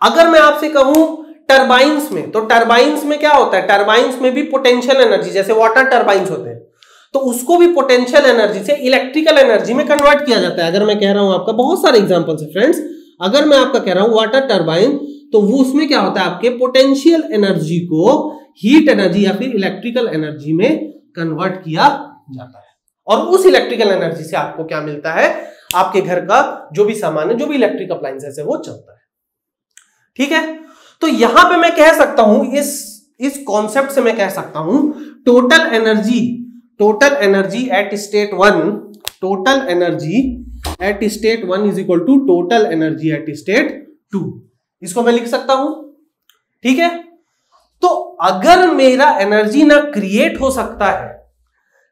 अगर मैं आपसे कहूं टरबाइंस में, तो टरबाइंस में क्या होता है, टरबाइंस में भी पोटेंशियल एनर्जी, जैसे वाटर टरबाइंस होते हैं, तो उसको भी पोटेंशियल एनर्जी से इलेक्ट्रिकल एनर्जी में कन्वर्ट किया जाता है। अगर मैं कह रहा हूं आपका, बहुत सारे एग्जांपल्स है फ्रेंड्स, अगर मैं आपका कह रहा हूं वाटर टरबाइन, तो वो उसमें क्या होता है, आपके पोटेंशियल एनर्जी को हीट एनर्जी या फिर इलेक्ट्रिकल एनर्जी में कन्वर्ट किया जाता है, और उस इलेक्ट्रिकल एनर्जी से आपको क्या मिलता है, आपके घर का जो भी सामान है, जो भी इलेक्ट्रिक अप्लायंसेस है, वो चलता है। ठीक है, तो यहां पे मैं कह सकता हूं, इस कॉन्सेप्ट से मैं कह सकता हूं total energy at state 1, total energy at state 1 is equal to total energy at state 2। इसको मैं लिख सकता हूं। ठीक है, तो अगर मेरा एनर्जी ना क्रिएट हो सकता है,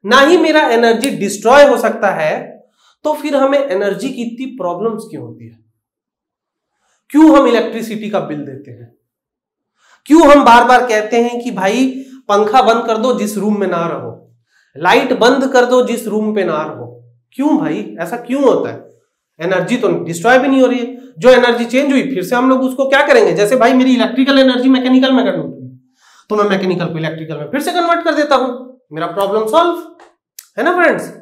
ना ही मेरा एनर्जी डिस्ट्रॉय हो सकता है, तो फिर हमें एनर्जी की इतनी प्रॉब्लम्स क्यों होती है? क्यों हम इलेक्ट्रिसिटी का बिल देते हैं? क्यों हम बार बार कहते हैं कि भाई पंखा बंद कर दो जिस रूम में ना रहो, लाइट बंद कर दो जिस रूम पे ना रहो? क्यों भाई, ऐसा क्यों होता है? एनर्जी तो डिस्ट्रॉय भी नहीं हो रही है, जो एनर्जी चेंज हुई फिर से हम लोग उसको क्या करेंगे, जैसे भाई मेरी इलेक्ट्रिकल एनर्जी मैकेनिकल में कन्वर्ट हुई, तो मैं मैकेनिकल को इलेक्ट्रिकल में फिर से कन्वर्ट कर देता हूं, मेरा प्रॉब्लम सॉल्व है ना फ्रेंड्स।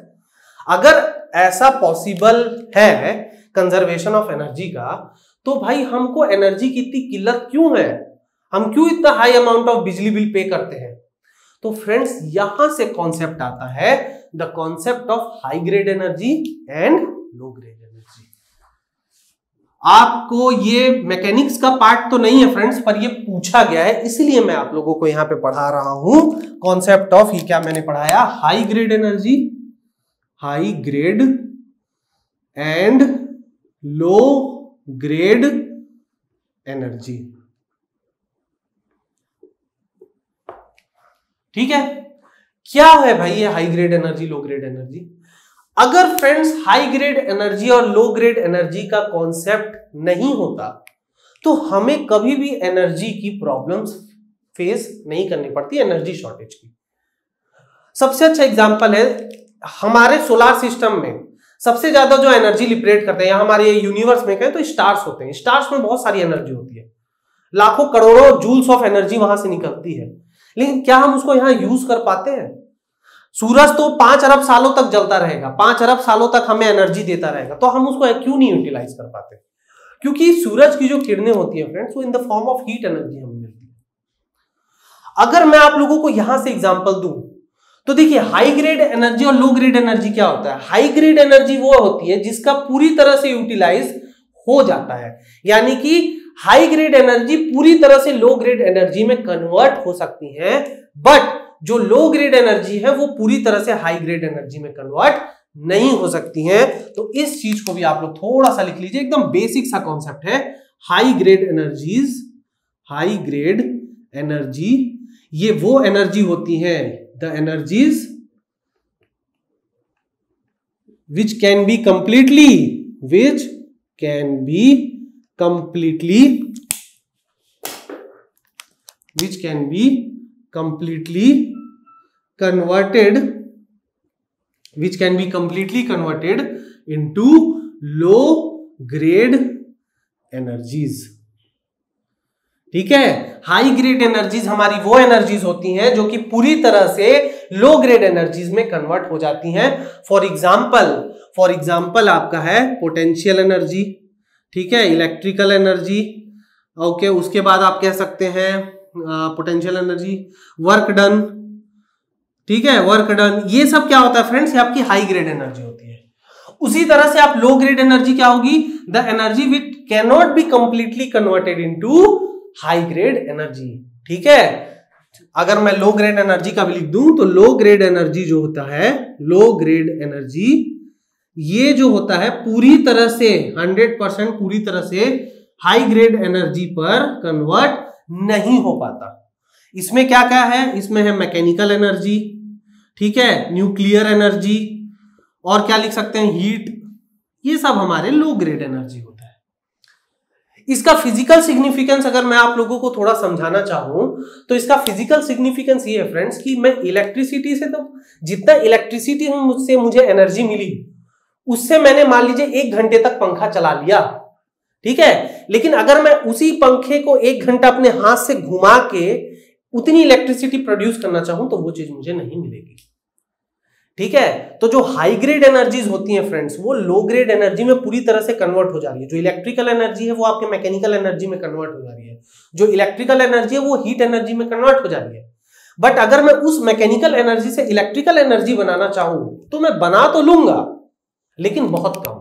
अगर ऐसा पॉसिबल है कंजर्वेशन ऑफ एनर्जी का, तो भाई हमको एनर्जी की इतनी किल्लत क्यों है, हम क्यों इतना हाई अमाउंट ऑफ बिजली बिल पे करते हैं? तो फ्रेंड्स यहां से कॉन्सेप्ट आता है, the concept of high grade energy and low grade energy. आपको ये मैकेनिक्स का पार्ट तो नहीं है फ्रेंड्स, पर ये पूछा गया है, इसलिए मैं आप लोगों को यहां पे पढ़ा रहा हूं कॉन्सेप्ट ऑफ, ये क्या मैंने पढ़ाया, high grade energy, high grade and low grade energy. ठीक है, क्या है भाई ये high grade energy, low grade energy? अगर फ्रेंड्स हाई ग्रेड एनर्जी और लो ग्रेड एनर्जी का कॉन्सेप्ट नहीं होता, तो हमें कभी भी एनर्जी की प्रॉब्लम्स फेस नहीं करनी पड़ती, एनर्जी शॉर्टेज की। सबसे अच्छा एग्जांपल है, हमारे सोलर सिस्टम में सबसे ज्यादा जो एनर्जी लिबरेट करते हैं, हमारे यूनिवर्स में कहें तो स्टार्स होते हैं। स्टार्स में बहुत सारी एनर्जी होती है, लाखों करोड़ों जूल्स ऑफ एनर्जी वहां से निकलती है, लेकिन क्या हम उसको यहां यूज कर पाते हैं? सूरज तो 5 अरब सालों तक जलता रहेगा, 5 अरब सालों तक हमें एनर्जी देता रहेगा, तो हम उसको क्यों नहीं यूटिलाइज कर पाते? क्योंकि सूरज की जो किरणें होती है फ्रेंड्स, वो in the form of heat energy हमें मिलती है। अगर मैं आप लोगों को यहां से एग्जांपल दूं, तो देखिए हाई ग्रेड एनर्जी और लो ग्रेड एनर्जी क्या होता है। हाई ग्रेड एनर्जी वो होती है जिसका पूरी तरह से यूटिलाइज हो जाता है, यानी कि हाई ग्रेड एनर्जी पूरी तरह से लो ग्रेड एनर्जी में कन्वर्ट हो सकती है, बट जो लो ग्रेड एनर्जी है वो पूरी तरह से हाई ग्रेड एनर्जी में कन्वर्ट नहीं हो सकती है। तो इस चीज को भी आप लोग थोड़ा सा लिख लीजिए, एकदम बेसिक सा कॉन्सेप्ट है। High grade energies, high grade energy ये वो एनर्जी होती है, the energies which can be completely converted into low grade energies। ठीक है, हाई ग्रेड एनर्जीज हमारी वो एनर्जीज होती हैं जो कि पूरी तरह से लो ग्रेड एनर्जीज में कन्वर्ट हो जाती हैं। फॉर एग्जाम्पल आपका है पोटेंशियल एनर्जी, ठीक है, इलेक्ट्रिकल एनर्जी, ओके, उसके बाद आप कह सकते हैं पोटेंशियल एनर्जी, वर्क डन, ठीक है, वर्क डन, ये सब क्या होता है फ्रेंड्स, ये आपकी हाई ग्रेड एनर्जी होती है। उसी तरह से आप लो ग्रेड एनर्जी क्या होगी, the energy which can not be completely converted into high grade energy. ठीक है, अगर मैं लो ग्रेड एनर्जी का भी लिख दूं, तो लो ग्रेड एनर्जी जो होता है, लो ग्रेड एनर्जी ये जो होता है पूरी तरह से 100% पूरी तरह से हाई ग्रेड एनर्जी पर कन्वर्ट नहीं हो पाता। इसमें क्या क्या है, इसमें है मैकेनिकल एनर्जी, ठीक है, न्यूक्लियर एनर्जी, और क्या लिख सकते हैं, हीट, ये सब हमारे लो ग्रेड एनर्जी होता है। इसका फिजिकल सिग्निफिकेंस अगर मैं आप लोगों को थोड़ा समझाना चाहूं तो इसका फिजिकल सिग्निफिकेंस ये है फ्रेंड्स कि मैं इलेक्ट्रिसिटी से, तो जितना इलेक्ट्रिसिटी मुझसे मुझे एनर्जी मिली उससे मैंने मान लीजिए 1 घंटे तक पंखा चला लिया, ठीक है, लेकिन अगर मैं उसी पंखे को 1 घंटा अपने हाथ से घुमा के उतनी इलेक्ट्रिसिटी प्रोड्यूस करना चाहूं तो वो चीज मुझे नहीं मिलेगी, ठीक है। तो जो हाई ग्रेड एनर्जीज होती हैं फ्रेंड्स, वो लो ग्रेड एनर्जी में पूरी तरह से कन्वर्ट हो जा रही है। जो इलेक्ट्रिकल एनर्जी है वो आपके मैकेनिकल एनर्जी में कन्वर्ट हो जा रही है, जो इलेक्ट्रिकल एनर्जी है वो हीट एनर्जी में कन्वर्ट हो जा रही है। बट अगर मैं उस मैकेनिकल एनर्जी से इलेक्ट्रिकल एनर्जी बनाना चाहूं तो मैं बना तो लूंगा लेकिन बहुत कम।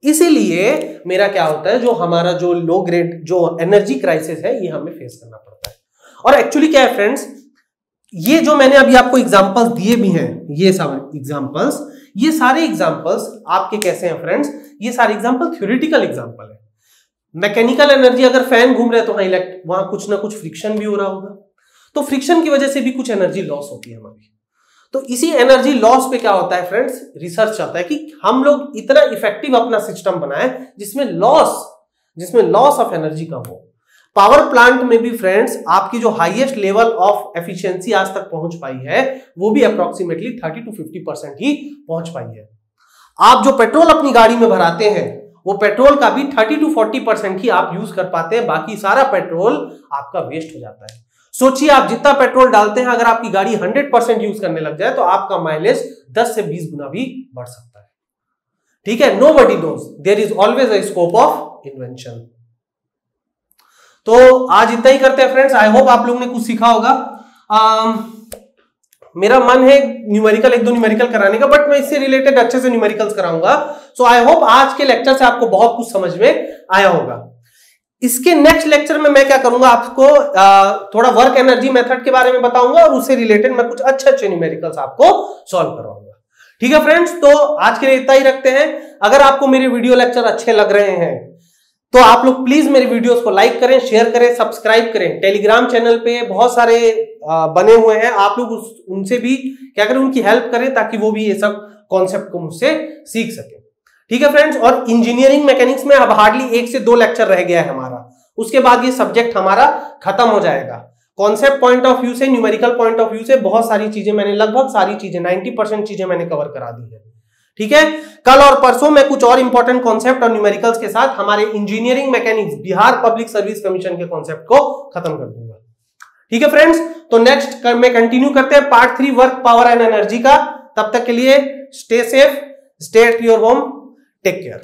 इसीलिए मेरा क्या होता है, जो हमारा जो लो ग्रेड जो एनर्जी क्राइसिस है ये हमें फेस करना पड़ता है। और एक्चुअली क्या है फ्रेंड्स, ये जो मैंने अभी आपको एग्जांपल्स दिए भी हैं, ये सारे एग्जांपल्स आपके कैसे हैं फ्रेंड्स, ये सारे एग्जांपल थ्योरेटिकल एग्जांपल है। मैकेनिकल एनर्जी, अगर फैन घूम रहे हैं तो वहां कुछ ना कुछ फ्रिक्शन भी हो रहा होगा, तो फ्रिक्शन की वजह से भी कुछ एनर्जी लॉस होती है हमारी। तो इसी एनर्जी लॉस पे क्या होता है फ्रेंड्स, रिसर्च चलता है कि हम लोग इतना इफेक्टिव अपना सिस्टम बनाए जिसमें लॉस ऑफ एनर्जी कम हो। पावर प्लांट में भी फ्रेंड्स आपकी जो हाईएस्ट लेवल ऑफ एफिशिएंसी आज तक पहुंच पाई है वो भी अप्रोक्सीमेटली 30 to 50% ही पहुंच पाई है। आप जो पेट्रोल अपनी गाड़ी में भराते हैं वो पेट्रोल का भी 30 to 40% ही आप यूज कर पाते हैं, बाकी सारा पेट्रोल आपका वेस्ट हो जाता है। सोचिए आप जितना पेट्रोल डालते हैं, अगर आपकी गाड़ी 100% यूज करने लग जाए तो आपका माइलेज 10 से 20 गुना भी बढ़ सकता है, ठीक है। Nobody knows, there is always a scope of invention. तो आज इतना ही करते हैं फ्रेंड्स। आई होप आप लोगों ने कुछ सीखा होगा। मेरा मन है न्यूमेरिकल 1-2 न्यूमेरिकल कराने का, बट मैं इससे रिलेटेड अच्छे से न्यूमेरिकल्स कराऊंगा। सो आई होप आज के लेक्चर से आपको बहुत कुछ समझ में आया होगा। इसके नेक्स्ट लेक्चर में मैं क्या करूंगा, आपको थोड़ा वर्क एनर्जी मेथड के बारे में बताऊंगा और उससे रिलेटेड मैं कुछ अच्छे न्यूमेरिकल्स आपको सॉल्व करवाऊंगा, ठीक है फ्रेंड्स। तो आज के लिए इतना ही रखते हैं। अगर आपको मेरे वीडियो लेक्चर अच्छे लग रहे हैं तो आप लोग प्लीज मेरे वीडियोस को लाइक करें, शेयर करें, सब्सक्राइब करें। टेलीग्राम चैनल पे बहुत सारे बने हुए हैं, आप लोग उनसे भी क्या करें, उनकी हेल्प करें ताकि वो भी ये सब कॉन्सेप्ट को मुझसे सीख सके, ठीक है फ्रेंड्स। और इंजीनियरिंग मैकेनिक्स में अब हार्डली 1 से 2 लेक्चर रह गया है हमारा, उसके बाद ये सब्जेक्ट हमारा खत्म हो जाएगा। कॉन्सेप्ट पॉइंट ऑफ व्यू से, न्यूमेरिकल पॉइंट ऑफ व्यू से बहुत सारी चीजें मैंने, लगभग सारी चीजें 90% चीजें मैंने कवर करा दी है, ठीक है। कल और परसों मैं कुछ और इंपॉर्टेंट कॉन्सेप्ट और न्यूमेरिकल्स के साथ हमारे engineering mechanics Bihar public service commission के कॉन्सेप्ट को खत्म कर दूंगा, ठीक है फ्रेंड्स। तो नेक्स्ट में कंटिन्यू करते हैं part 3 work, power and energy का। तब तक के लिए stay safe, stay at your home, take care.